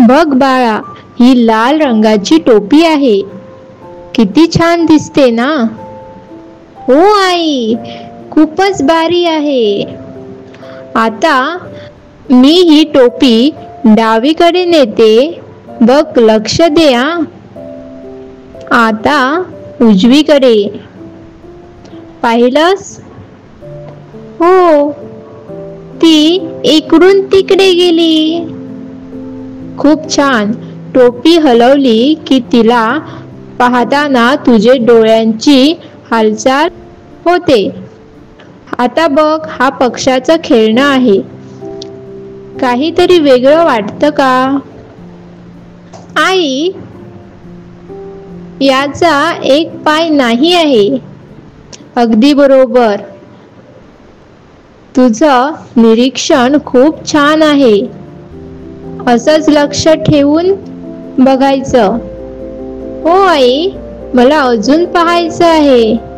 बघ बाळा, ही लाल रंगाची टोपी आहे. किती छान दिसते ना? हो आई, खूपच भारी आहे. आता मी ही टोपी डावीकडे नेते. बघ, लक्ष दे हा. आता उजवीकडे. पाहिलंस? हो, ती इकडून तिकडे गेली. खूप छान. टोपी हलवली की तिला पाहताना तुझे डोळ्यांची हालचाल होते. आता बघ, हा पक्ष्याचं खेळणं आहे. काहीतरी वेगळं वाटतं का? आई, याचा एक पाय नाही आहे. अगदी बरोबर. तुझं निरीक्षण खूप छान आहे. असंच लक्ष ठेवून बघायचं. हो आई, मला अजून पाहायचं आहे.